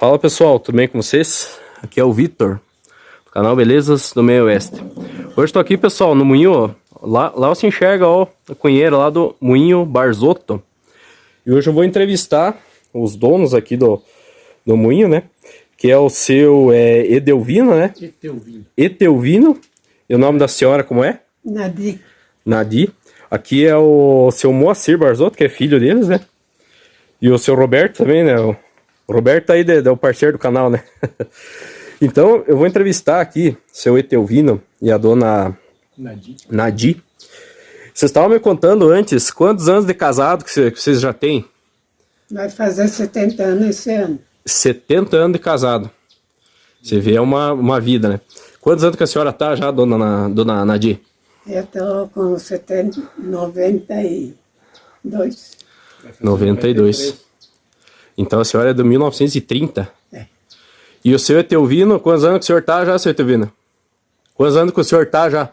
Fala pessoal, tudo bem com vocês? Aqui é o Vitor, do canal Belezas do Meio Oeste. Hoje estou aqui, pessoal, no moinho, ó. Lá você enxerga, ó, a cunheira lá do moinho Barzotto. E hoje eu vou entrevistar os donos aqui do moinho, né? Que é o seu Edelvino, né? Etelvino. E o nome da senhora como é? Nadi. Aqui é o seu Moacir Barzotto, que é filho deles, né? E o seu Roberto também, né? O Roberto aí é o parceiro do canal, né? Então, eu vou entrevistar aqui o seu Etelvino e a dona Nadi. Vocês estavam me contando antes, quantos anos de casado que vocês já têm? Vai fazer 70 anos esse ano. 70 anos de casado. Você vê, é uma vida, né? Quantos anos que a senhora tá já, dona Nadi? Eu tô com 92. 92. Então a senhora é de 1930. É. E o seu Etelvino, quantos anos que o senhor tá já, seu Etelvino? Quantos anos que o senhor tá já?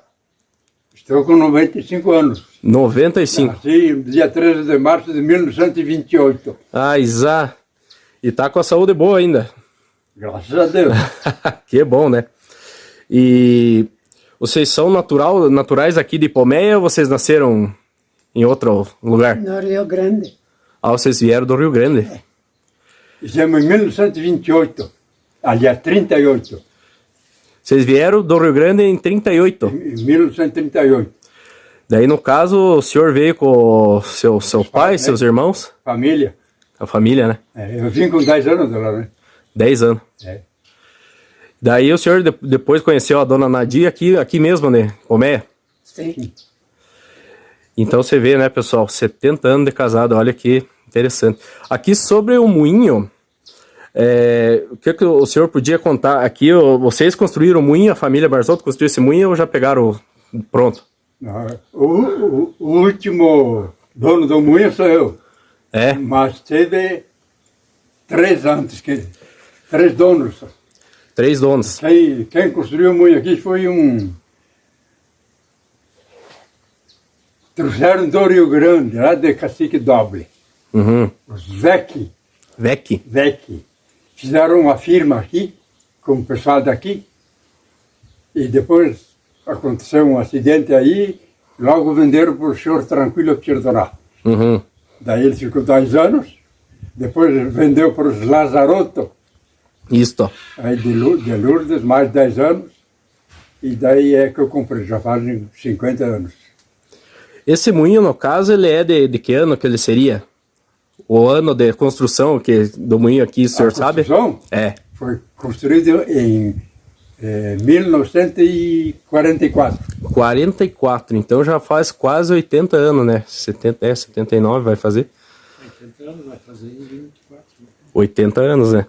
Estou com 95 anos. 95. Nasci no dia 13 de março de 1928. Ah, Isa. E tá com a saúde boa ainda. Graças a Deus. Que bom, né? E vocês são naturais aqui de Pomeia ou vocês nasceram em outro lugar? No Rio Grande. Ah, vocês vieram do Rio Grande. É. Fizemos em 1928. Aliás, 38. Vocês vieram do Rio Grande em 38. Em 1938. Daí, no caso, o senhor veio com o seu pai, pais, né? seus irmãos? Família. A família, né? Eu vim com 10 anos de lá, né? 10 anos. É. Daí o senhor depois conheceu a dona Nadia aqui mesmo, né? Pomé? Sim. Então você vê, né, pessoal? 70 anos de casado, olha que interessante. Aqui sobre o moinho, o que o senhor podia contar? Aqui, vocês construíram o moinho, a família Barzotto construiu esse moinho ou já pegaram pronto? O último dono do moinho sou eu. É? Mas teve 3 antes, 3 donos. 3 donos. Quem construiu o moinho aqui foi trouxeram do Rio Grande, lá de Cacique Doble. Uhum. Os Vec. Vec. Fizeram uma firma aqui, com o pessoal daqui. E depois aconteceu um acidente aí, logo venderam para o senhor Tranquilo Perdorá. Uhum. Daí ele ficou 10 anos, depois vendeu para os Lazarotto, Isto. aí de Lourdes, mais 10 anos, e daí é que eu comprei, já fazem 50 anos. Esse moinho, no caso, ele é de que ano que ele seria? O ano de construção do moinho aqui, o senhor sabe? É. Foi construído em 1944. 44, então já faz quase 80 anos, né? 79 vai fazer. 80 anos vai fazer em 24. 80 anos, né?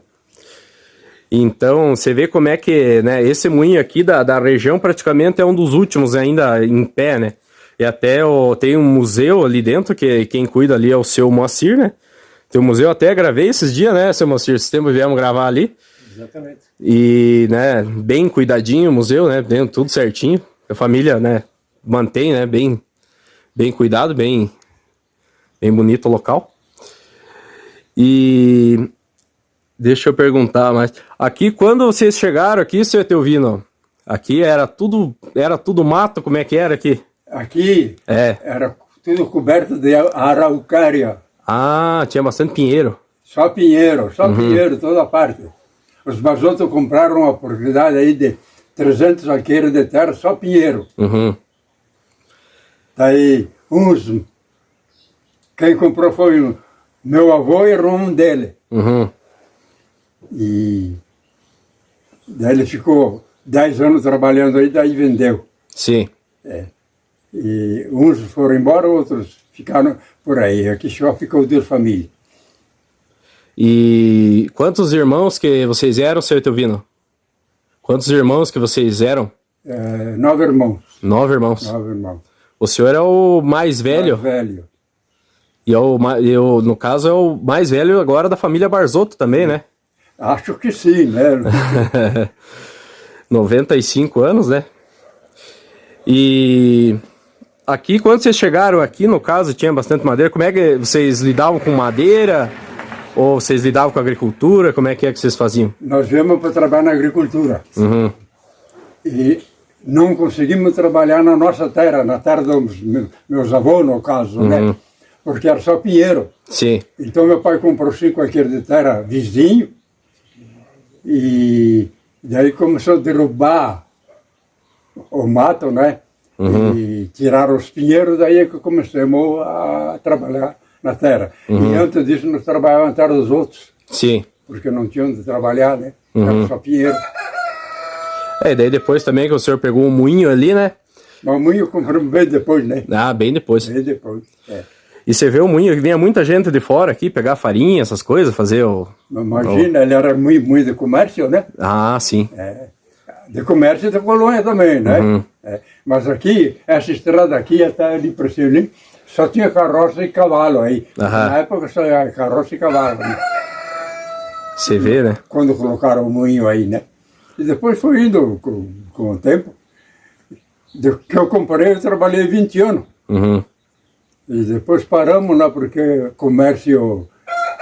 Então, você vê como é que, né, esse moinho aqui da região praticamente é um dos últimos ainda em pé, né? E até tem um museu ali dentro, que quem cuida ali é o seu Moacir, né? Tem um museu, até gravei esses dias, né, seu Moacir? Esse tempo viemos gravar ali. Exatamente. E, né, bem cuidadinho o museu, né? Dentro tudo certinho. A família, né, mantém, né, bem cuidado, bem bonito o local. E deixa eu perguntar, mas aqui quando vocês chegaram aqui, seu Etelvino, aqui era tudo mato, como é que era aqui? Aqui era tudo coberto de araucária. Ah, tinha bastante pinheiro. Só pinheiro, toda parte. Os Barzotto compraram uma propriedade aí de 300 alqueires de terra, só pinheiro. Uhum. Daí, quem comprou foi meu avô e o irmão dele. Uhum. E daí ele ficou 10 anos trabalhando aí, daí vendeu. Sim. E uns foram embora, outros ficaram por aí. Aqui só ficou 2 famílias. E quantos irmãos que vocês eram, seu Etelvino? Quantos irmãos que vocês eram? 9 irmãos. 9 irmãos. 9 irmãos. O senhor é o mais velho? Mais velho. E no caso, é o mais velho agora da família Barzotto também, né? Acho que sim, né? 95 anos, né? E aqui, quando vocês chegaram aqui, no caso, tinha bastante madeira. Como é que vocês lidavam com madeira? Ou vocês lidavam com a agricultura? Como é que vocês faziam? Nós viemos para trabalhar na agricultura. Uhum. E não conseguimos trabalhar na nossa terra, na terra dos meus avós, no caso, né? Porque era só pinheiro. Sim. Então meu pai comprou 5 hectares de terra vizinho e daí começou a derrubar o mato, né? E tirar os pinheiros, daí é que começamos a trabalhar na terra. E antes disso nós trabalhávamos na terra dos outros, Sim. porque não tinha onde trabalhar, né? Era só pinheiro. E daí depois também que o senhor pegou um moinho ali, né? Mas o moinho compramos bem depois, né? Ah, bem depois. Bem depois, é. E você vê o moinho, que vinha muita gente de fora aqui pegar farinha, essas coisas, fazer o... Imagina, ele era muito de comércio, né? Ah, sim. De comércio e de colônia também, né? Mas aqui, essa estrada aqui, até ali para cima, ali, só tinha carroça e cavalo aí. Na época só era carroça e cavalo, né? Você vê, né? Quando colocaram o moinho aí, né? E depois foi indo com o tempo. Do que eu comprei, eu trabalhei 20 anos. E depois paramos lá porque o comércio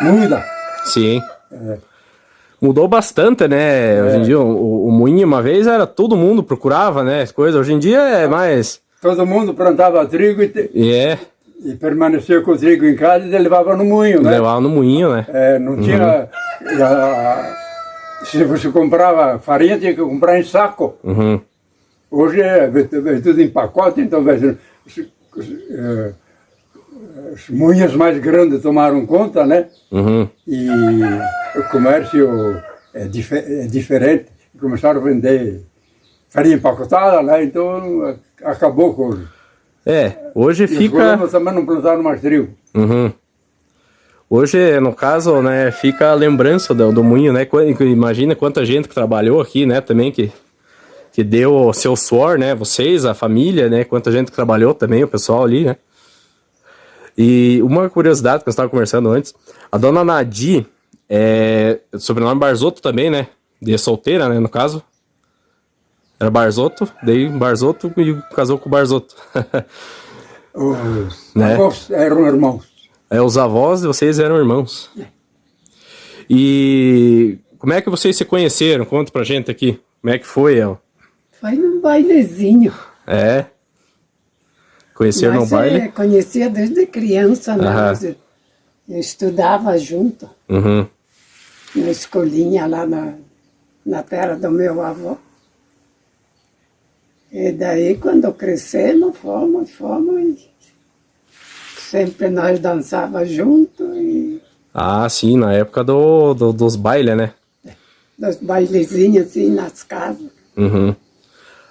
muda. Sim. Mudou bastante, né? Hoje em dia, o moinho uma vez era todo mundo procurava, né? As coisas. Hoje em dia é mais... Todo mundo plantava trigo e permanecia com o trigo em casa e levava no moinho, né? Levava no moinho, né? Não tinha... se você comprava farinha, tinha que comprar em saco. Hoje é tudo em pacote, então os moinhos mais grandes tomaram conta, né? E o comércio é diferente. Começaram a vender farinha empacotada, né? Então acabou com hoje. Hoje e fica... os também não plantaram mais trigo. Hoje, no caso, né, fica a lembrança do moinho, né? Imagina quanta gente que trabalhou aqui, né? Também que deu o seu suor, né? Vocês, a família, né? Quanta gente que trabalhou também, o pessoal ali, né? E uma curiosidade que eu estava conversando antes, a dona Nadi, sobrenome Barzotto também, né? De solteira, né, no caso. Era Barzotto, daí Barzotto e casou com o Barzotto. Os Né? avós eram irmãos. Os avós de vocês eram irmãos. E como é que vocês se conheceram? Conta pra gente aqui. Como é que foi, El? Foi num bailezinho. Conheceram no baile? Conhecia desde criança, né? Eu estudava junto, na escolinha lá na terra do meu avô. E daí, quando crescemos, fomos, e sempre nós dançávamos juntos. Ah, sim, na época dos bailes, né? Dos bailezinhos, assim, nas casas.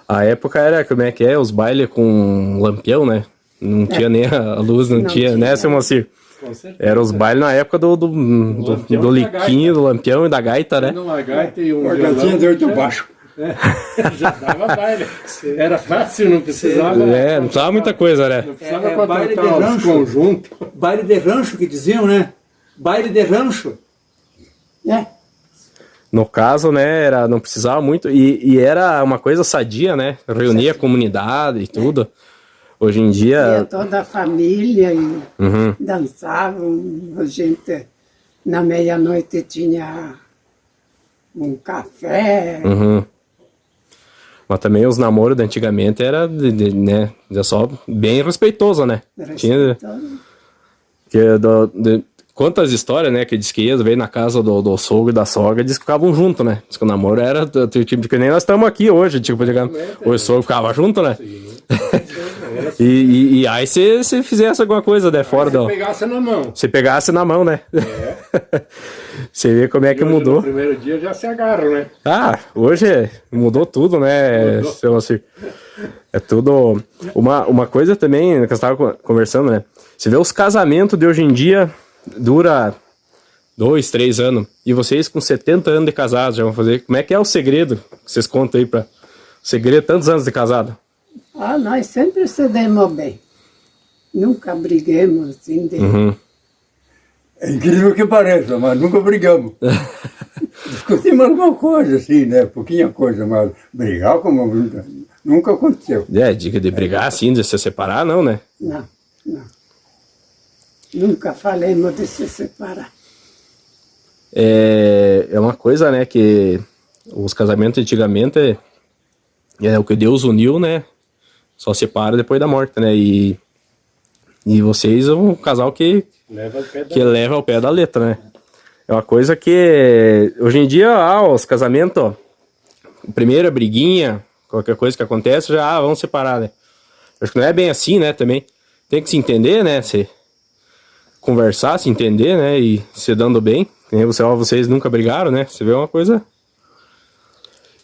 A época era, como é que é? Os bailes com lampião, né? Não tinha nem a luz, não tinha, né, seu Moacir? Era os bailes na época do liquinho, do lampião e da gaita, né? Uma gaita e um Uma violão. gatinha de 8 baixo. Já dava baile. Era fácil, não precisava. Não precisava muita coisa, né? Não precisava baile de contratar os rancho. conjuntos. Baile de rancho que diziam, né? Baile de rancho. No caso, né, não precisava muito, e era uma coisa sadia, né? Reunia a comunidade e tudo. Hoje em Ia dia... toda a família e dançavam. A gente, na meia-noite, tinha um café. Mas também os namoros de antigamente era, né, só bem respeitoso, né? Tinha... Quantas histórias, né, que diz que ia, veio na casa do sogro e da sogra, diz que ficavam juntos, né? Diz que o namoro era, tipo, que nem nós estamos aqui hoje, tipo, digamos, o sogro ficava junto, né? E aí se fizesse alguma coisa, né, fora do... Se pegasse na mão. Se pegasse na mão, né? Você vê como é que Hoje, mudou. No primeiro dia já se agarram, né? Ah, hoje mudou tudo, né? Seu Moacir? É tudo... Uma coisa também, que eu estava conversando, né? Você vê os casamentos de hoje em dia... Dura 2, 3 anos. E vocês com 70 anos de casados já vão fazer. Como é que é o segredo que vocês contam aí para segredo de tantos anos de casado? Nós sempre se demos bem. Nunca briguemos assim. É incrível que pareça, mas nunca brigamos. Discutimos alguma coisa assim, né? Pouquinha coisa, mas brigar como nunca aconteceu. Dica de brigar assim, de se separar, não, né? Não. Nunca falemos de se separar. é uma coisa, né, que os casamentos antigamente é o que Deus uniu, né, só separa depois da morte, né, e vocês são um casal que leva ao pé da letra, né. É uma coisa que hoje em dia, os casamentos, ó, primeira briguinha, qualquer coisa que acontece, já vamos separar, né. Acho que não é bem assim, né, também. Tem que se entender, né, se conversar, se entender, né, e se dando bem. Vocês nunca brigaram, né, você vê uma coisa.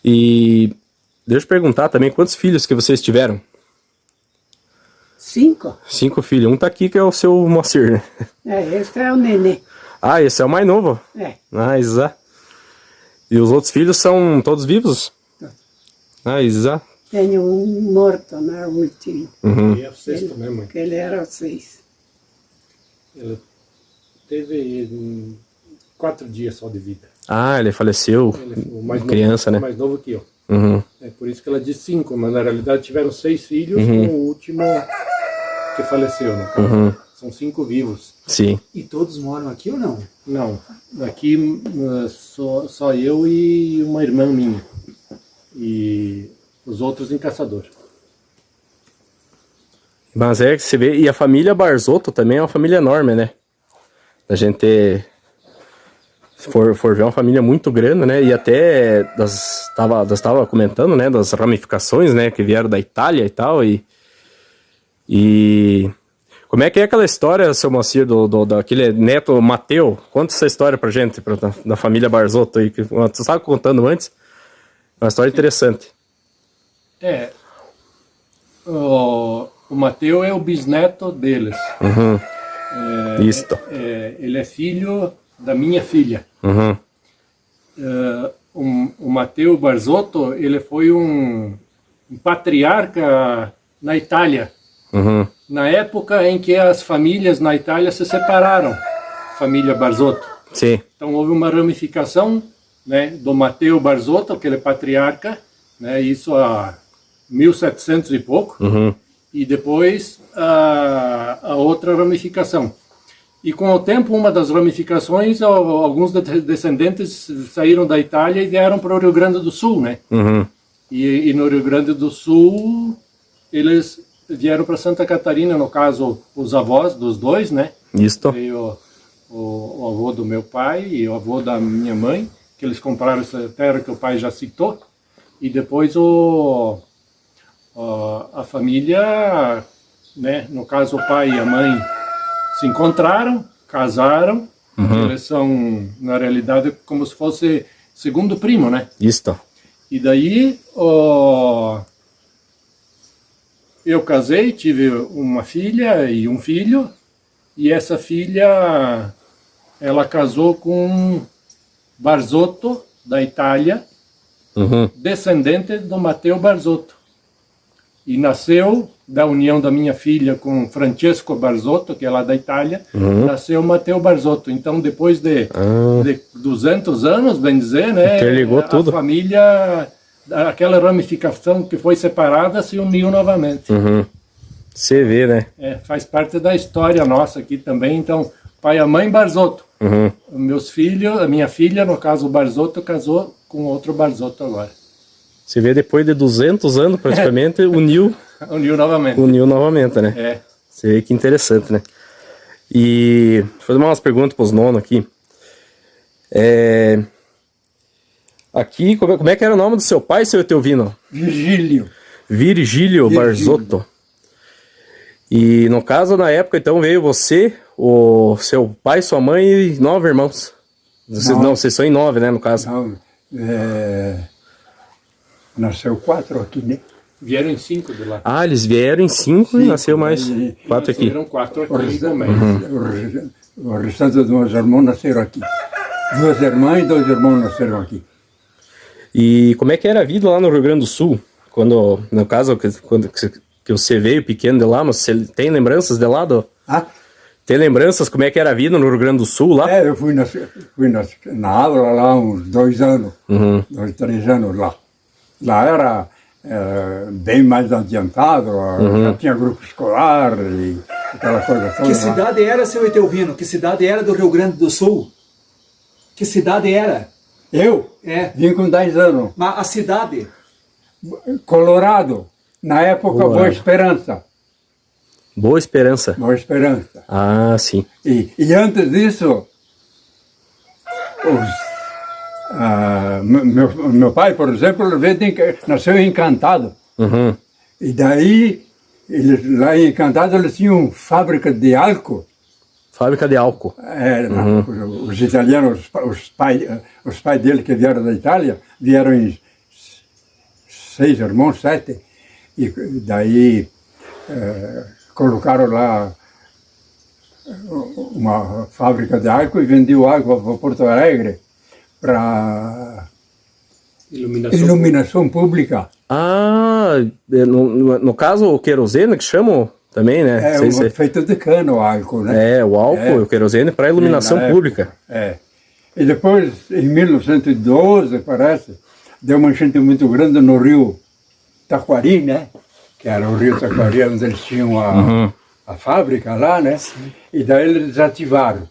E deixa eu perguntar também, quantos filhos que vocês tiveram? 5. 5 filhos, um tá aqui que é o seu Moacir, né. Esse é o nenê. Ah, esse é o mais novo? Ah, exato. E os outros filhos são todos vivos? Ah, exato. Tenho um morto, né, o último. E é o sexto, né, mãe? Que ele era o 6. Ele teve 4 dias só de vida. Ah, ele faleceu. Ele foi o mais criança, novo, né? mais novo que eu. Uhum. É por isso que ela disse 5, mas na realidade tiveram 6 filhos, com o último que faleceu, né? São 5 vivos. Sim. E todos moram aqui ou não? Não, aqui só eu e uma irmã minha. E os outros em Caçador. Mas é que você vê, e a família Barzotto também é uma família enorme, né? A gente, se for ver, é uma família muito grande, né? E até, tava comentando, né, das ramificações, né, que vieram da Itália e tal, e como é que é aquela história, seu Moacir, daquele neto Mateu? Conta essa história pra gente, da família Barzotto aí, que você estava contando antes, uma história interessante. O Mateu é o bisneto deles. Isto. Ele é filho da minha filha. O Mateu Barzotto, ele foi um patriarca na Itália. Na época em que as famílias na Itália se separaram, família Barzotto. Sim. Então houve uma ramificação, né, do Mateu Barzotto, que ele é patriarca, né, isso há 1700 e pouco, e depois a outra ramificação. E com o tempo, uma das ramificações, alguns descendentes saíram da Itália e vieram para o Rio Grande do Sul, né? E no Rio Grande do Sul, eles vieram para Santa Catarina, no caso, os avós dos dois, né? Isto. Veio o avô do meu pai e o avô da minha mãe, que eles compraram essa terra que o pai já citou, e depois a família, né, no caso o pai e a mãe, se encontraram, casaram, eles são, na realidade, como se fosse segundo primo, né? Isto. E daí, eu casei, tive uma filha e um filho, e essa filha, ela casou com Barzotto, da Itália, descendente do Mateu Barzotto. E nasceu da união da minha filha com Francesco Barzotto, que é lá da Itália, nasceu Mateu Barzotto. Então, depois de 200 anos, bem dizer, né, interligou tudo. A família, aquela ramificação que foi separada, se uniu novamente. Você vê, né? Faz parte da história nossa aqui também. Então, pai e mãe Barzotto. Meus filhos, a minha filha, no caso o Barzotto, casou com outro Barzotto agora. Você vê, depois de 200 anos, praticamente, uniu novamente. Uniu novamente, né? Você vê que interessante, né? E vou fazer umas perguntas para os nonos aqui. Aqui, como é que era o nome do seu pai, seu Etelvino? Virgílio Barzotto. E no caso, na época, então, veio você, o seu pai, sua mãe e 9 irmãos. Vocês são em 9, né, no caso? Não, nasceu 4 aqui, né? Vieram em 5 de lá. Ah, eles vieram em 5 e nasceu mais 4 aqui. Vieram 4 aqui também. O restante dos meus irmãos nasceram aqui. 2 irmãs e 2 irmãos nasceram aqui. E como é que era a vida lá no Rio Grande do Sul? Quando, no caso, quando que você veio pequeno de lá, mas você tem lembranças de lá? Tem lembranças como é que era a vida no Rio Grande do Sul lá? Eu fui na aula lá uns 2 anos, 2, 3 anos lá. Lá era bem mais adiantado, já tinha grupo escolar e aquela coisa toda. Que cidade era, seu Etelvino? Que cidade era do Rio Grande do Sul? Que cidade era? Eu vim com 10 anos. Mas a cidade? Colorado, na época Boa. Boa Esperança. Boa Esperança. Boa Esperança. Ah, sim. E antes disso, meu pai, por exemplo, nasceu em Encantado. Uhum. E daí, lá em Encantado, eles tinham fábrica de álcool. Fábrica de álcool. Os italianos, os pais dele que vieram da Itália, vieram em 6 irmãos, 7. E daí colocaram lá uma fábrica de álcool e vendiam água para Porto Alegre para iluminação pública. Ah, no caso o querosene que chamam também, né? Feito de cano o álcool, né? O álcool, o querosene para iluminação pública. E depois, em 1912, parece, deu uma enchente muito grande no rio Taquari, né? Que era o rio Taquari, onde eles tinham a fábrica lá, né? Sim. E daí eles desativaram.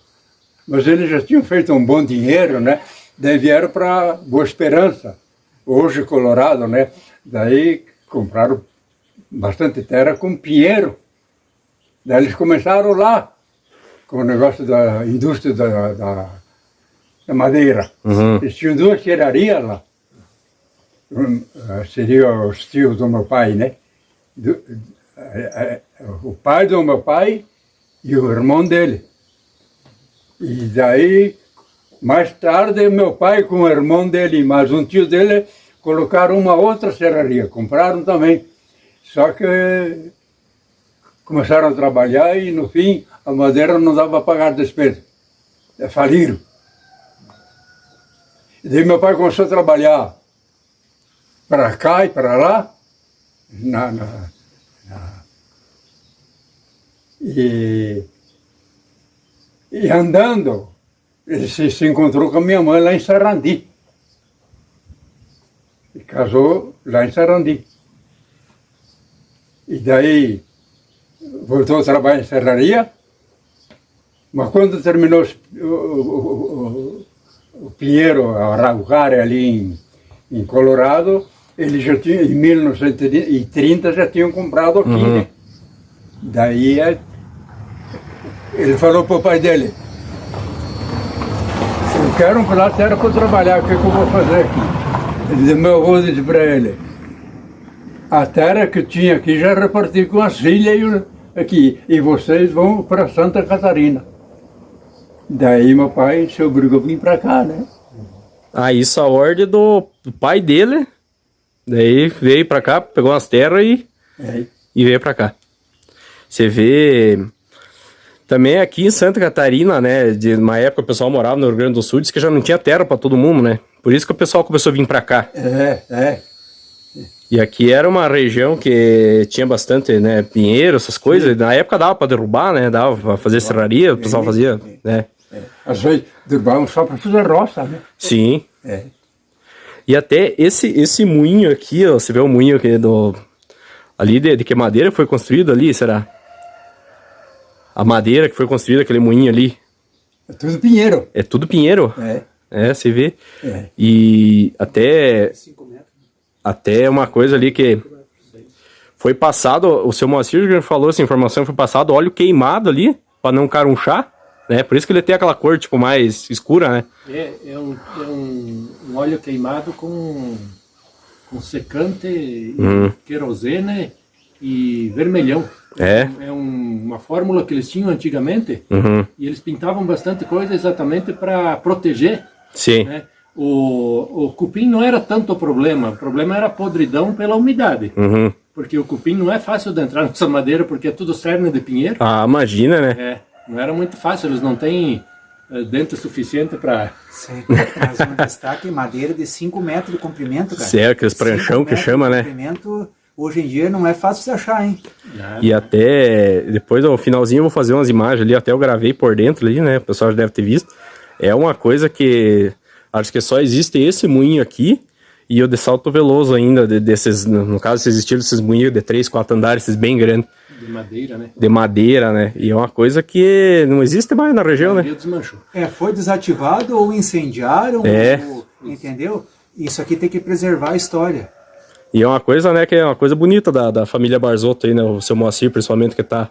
Mas eles já tinham feito um bom dinheiro, né? Daí vieram para Boa Esperança, hoje Colorado, né? Daí compraram bastante terra com pinheiro. Daí eles começaram lá, com o negócio da indústria da madeira. Eles tinham 2 serrarias lá. Seria os tios do meu pai, né? O pai do meu pai e o irmão dele. E daí, mais tarde, meu pai com o irmão dele e mais um tio dele colocaram uma outra serraria, compraram também. Só que começaram a trabalhar e, no fim, a madeira não dava para pagar despesa. Faliram. E daí meu pai começou a trabalhar para cá e para lá, e andando, ele se encontrou com a minha mãe lá em Sarandi. E casou lá em Sarandi. E daí voltou a trabalhar em serraria, mas quando terminou o pinheiro, a araucária ali em Colorado, ele já tinha, em 1930 já tinham comprado aqui, né? Daí ele falou para o pai dele: eu quero um pedaço de terra para trabalhar, o que eu vou fazer aqui? Ele disse, meu avô disse para ele: a terra que tinha aqui já reparti com as filhas aqui, e vocês vão para Santa Catarina. Daí meu pai se obrigou a vir para cá, né? Ah, isso a ordem do pai dele. Daí veio para cá, pegou as terras e veio para cá. Você vê também aqui em Santa Catarina, né? De uma época o pessoal morava no Rio Grande do Sul, disse que já não tinha terra para todo mundo, né? Por isso que o pessoal começou a vir para cá. E aqui era uma região que tinha bastante, né, pinheiro, essas coisas. Na época dava para derrubar, né? Dava para fazer serraria, o pessoal fazia, né? Às vezes derrubavam só para fazer roça, né? Sim. E até esse moinho aqui, ó, você vê o moinho aqui ali de que madeira foi construído ali, será? A madeira que foi construída, aquele moinho ali. É tudo pinheiro. É tudo pinheiro? Você vê. E até uma coisa ali que foi passado, o seu Moacir falou essa informação, foi passado óleo queimado ali, para não carunchar, né? Por isso que ele tem aquela cor, tipo, mais escura, né? É um óleo queimado com secante, querosene e vermelhão. É uma fórmula que eles tinham antigamente, e eles pintavam bastante coisa exatamente para proteger. Sim. Né? O cupim não era tanto o problema era a podridão pela umidade. Porque o cupim não é fácil de entrar nessa madeira, porque é tudo cerne de pinheiro. Ah, imagina, né? Não era muito fácil, eles não têm dente suficiente para... Sim, mas um destaque, madeira de 5 metros de comprimento, cara. Certo, aqueles pranchão que chama, né? Hoje em dia não é fácil de achar, hein? E até, depois no finalzinho eu vou fazer umas imagens ali, até eu gravei por dentro ali, né? O pessoal já deve ter visto. É uma coisa que, acho que só existe esse moinho aqui e o de Salto Veloso ainda, desses, no caso, se existiram esses moinhos de 3, 4 andares, esses bem grandes. De madeira, né? De madeira, né? E é uma coisa que não existe mais na região, né? Desmanchou. Foi desativado ou incendiaram, ou, entendeu? Isso aqui tem que preservar a história. E é uma coisa, né, que é uma coisa bonita da família Barzotto aí, né? O seu Moacir, principalmente, que tá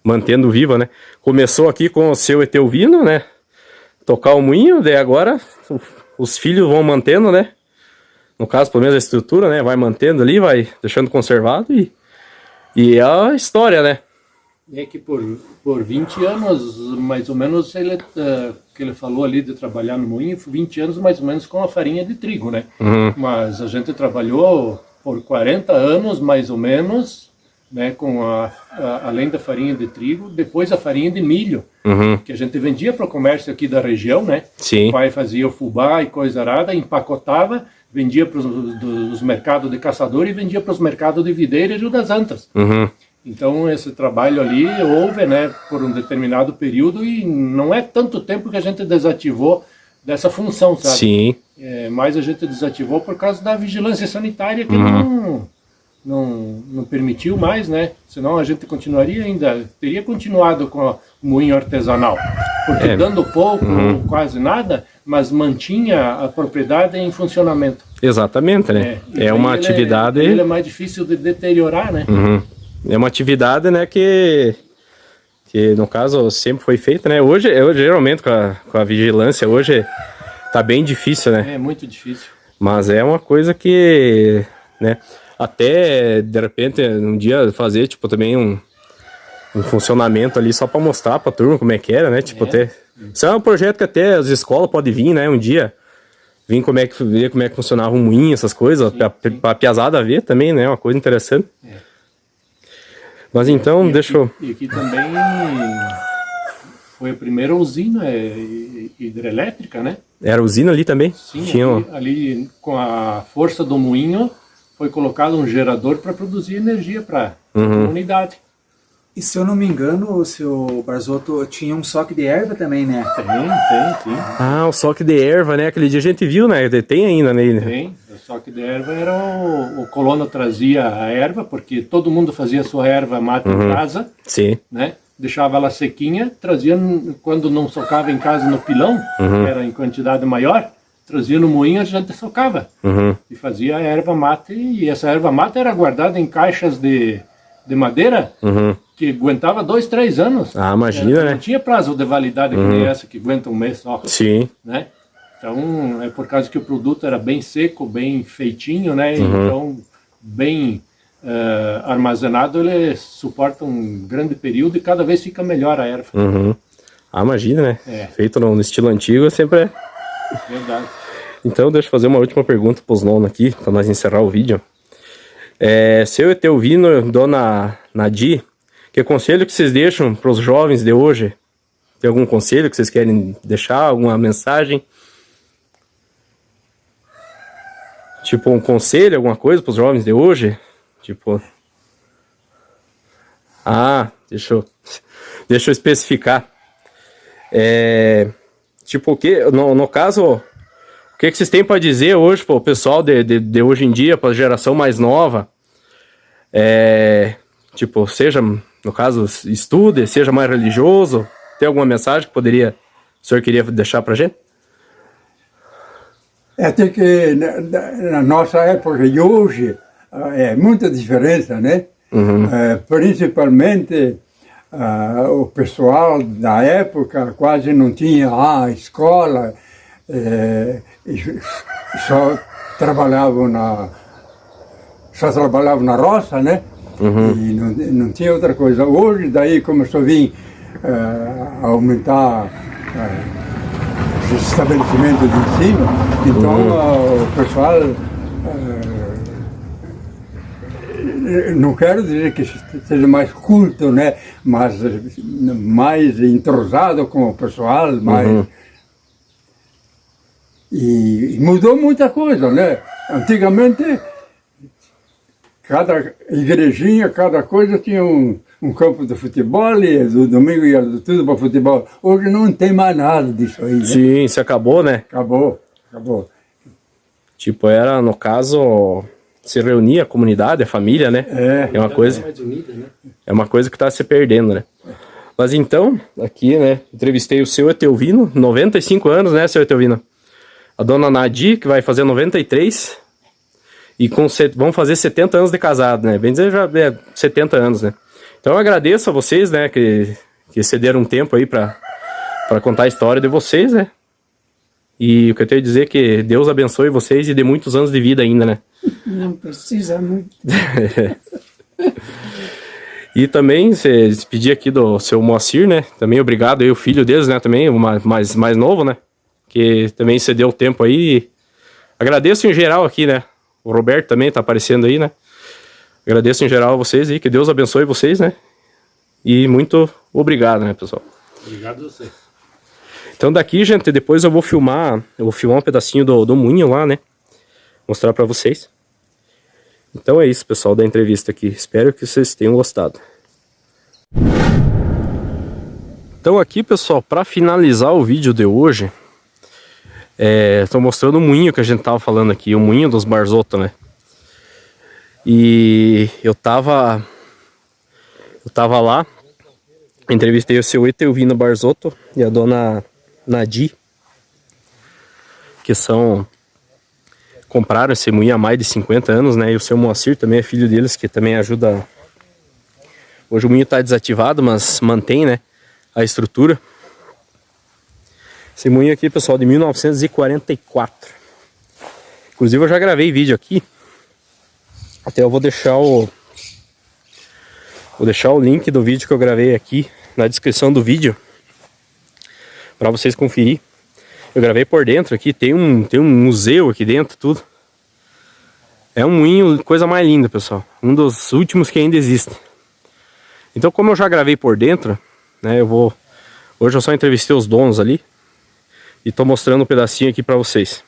mantendo viva, né? Começou aqui com o seu Etelvino, né? Tocar o moinho, daí agora os filhos vão mantendo, né? No caso, pelo menos a estrutura, né? Vai mantendo ali, vai deixando conservado e é a história, né? É que por 20 anos, mais ou menos, ele, que ele falou ali de trabalhar no moinho, 20 anos mais ou menos com a farinha de trigo, né? Mas a gente trabalhou por 40 anos, mais ou menos, né? Com além da farinha de trigo, depois a farinha de milho, que a gente vendia para o comércio aqui da região, né? Sim. O pai fazia o fubá e coisa arada, empacotava, vendia para os mercados de caçador e vendia para os mercados de videira e Rio das Antas. Então esse trabalho ali houve, né, por um determinado período e não é tanto tempo que a gente desativou dessa função, sabe? Sim. Mas a gente desativou por causa da vigilância sanitária que não permitiu mais, né? Senão a gente teria continuado com o moinho artesanal. Porque dando pouco ou quase nada, mas mantinha a propriedade em funcionamento. Exatamente, né? É uma atividade... Ele é mais difícil de deteriorar, né? É uma atividade, né, que no caso sempre foi feita, né? Hoje geralmente com a vigilância, hoje tá bem difícil, né? É muito difícil. Mas é uma coisa que, né, até de repente um dia fazer, tipo, também um funcionamento ali só para mostrar pra turma como é que era, né? Tipo, isso é um projeto que até as escolas podem vir, né, um dia. Vir ver como é que funcionava um moinho, essas coisas, pra piazada ver também, né? Uma coisa interessante. Mas então, deixa eu... E aqui também foi a primeira usina hidrelétrica, né? Era usina ali também? Sim, tinha... ali com a força do moinho foi colocado um gerador para produzir energia para a comunidade. E se eu não me engano, o seu Barzotto tinha um soque de erva também, né? Tem. Ah, o soque de erva, né? Aquele dia a gente viu, né? Tem ainda, né? Tem. O soque de erva era o colono trazia a erva, porque todo mundo fazia a sua erva mate em casa. Sim. Né? Deixava ela sequinha, trazia, quando não socava em casa no pilão, era em quantidade maior, trazia no moinho, a gente socava. E fazia a erva mate, e essa erva mate era guardada em caixas de madeira, que aguentava 2, 3 anos. Ah, imagina, né? Não tinha prazo de validade que nem essa, que aguenta um mês só. Sim. Né? Então, é por causa que o produto era bem seco, bem feitinho, né? Então, bem armazenado, ele suporta um grande período e cada vez fica melhor a erva. Ah, imagina, né? Feito no estilo antigo, sempre é... Verdade. Então, deixa eu fazer uma última pergunta para os nonos aqui, para nós encerrar o vídeo. Seu Etelvino, dona Nadi, que conselho que vocês deixam para os jovens de hoje? Tem algum conselho que vocês querem deixar? Alguma mensagem? Tipo, um conselho, alguma coisa para os jovens de hoje? Tipo... Ah, deixa eu especificar. Tipo, o que, no caso, o que vocês têm para dizer hoje para o pessoal de hoje em dia, para a geração mais nova? Tipo, seja, no caso, estude, seja mais religioso. Tem alguma mensagem que o senhor queria deixar para a gente? Até que na nossa época e hoje é muita diferença, né? Principalmente o pessoal da época quase não tinha escola, só trabalhavam na roça, né? E não tinha outra coisa. Hoje daí começou a vir a aumentar os estabelecimentos de ensino, então o pessoal, não quero dizer que seja mais culto, né, mas mais entrosado com o pessoal, mais... E mudou muita coisa, né? Antigamente, cada igrejinha, cada coisa tinha um campo de futebol e do domingo ia tudo para futebol. Hoje não tem mais nada disso aí, né? Sim, isso acabou, né? Acabou. Tipo, era, no caso, se reunir, a comunidade, a família, né? É uma coisa, mais unida, né? é uma coisa que tá se perdendo, né? Mas então, aqui, né, entrevistei o seu Etelvino, 95 anos, né, seu Etelvino? A dona Nadir, que vai fazer 93, e vão fazer 70 anos de casado, né? Bem dizer, já é 70 anos, né? Então eu agradeço a vocês, né, que cederam um tempo aí pra contar a história de vocês, né? E o que eu tenho a dizer é que Deus abençoe vocês e dê muitos anos de vida ainda, né? Não precisa muito. E também, se despedir aqui do seu Moacir, né? Também obrigado aí, o filho deles, né? Também, o mais novo, né? Que também cedeu o tempo aí. Agradeço em geral aqui, né? O Roberto também tá aparecendo aí, né? Agradeço em geral a vocês aí, que Deus abençoe vocês, né? E muito obrigado, né, pessoal? Obrigado a você. Então daqui, gente, depois eu vou filmar um pedacinho do moinho lá, né? Mostrar pra vocês. Então é isso, pessoal, da entrevista aqui. Espero que vocês tenham gostado. Então aqui, pessoal, pra finalizar o vídeo de hoje, tô mostrando o moinho que a gente tava falando aqui, o moinho dos Barzotto, né? E eu tava lá, entrevistei o seu Etelvino Barzotto e a dona Nadir, que compraram esse moinho há mais de 50 anos, né? E o seu Moacir também é filho deles, que também ajuda. Hoje o moinho tá desativado, mas mantém, né, a estrutura. Esse moinho aqui, pessoal, de 1944. Inclusive eu já gravei vídeo aqui. Até eu vou deixar o link do vídeo que eu gravei aqui na descrição do vídeo, para vocês conferir. Eu gravei por dentro aqui, tem um museu aqui dentro, tudo. É um moinho, coisa mais linda, pessoal. Um dos últimos que ainda existe. Então, como eu já gravei por dentro, né, hoje eu só entrevistei os donos ali e tô mostrando um pedacinho aqui para vocês.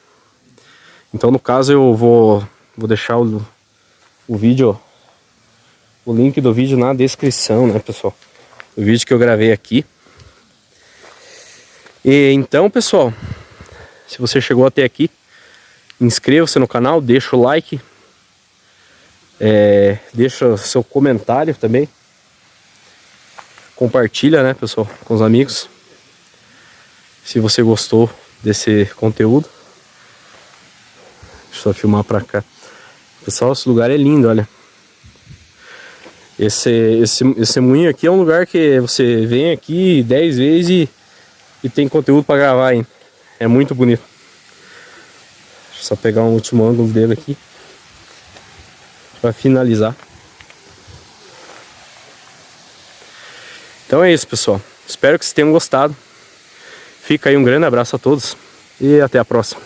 Então, no caso, eu vou deixar o vídeo, o link do vídeo na descrição, né, pessoal? O vídeo que eu gravei aqui. E então, pessoal, se você chegou até aqui, inscreva-se no canal, deixa o like, deixa seu comentário também, compartilha, né, pessoal, com os amigos, se você gostou desse conteúdo. Deixa eu só filmar pra cá. Pessoal, esse lugar é lindo, olha. Esse moinho aqui é um lugar que você vem aqui 10 vezes e tem conteúdo pra gravar ainda. É muito bonito. Deixa eu só pegar um último ângulo dele aqui pra finalizar. Então é isso, pessoal. Espero que vocês tenham gostado. Fica aí um grande abraço a todos e até a próxima.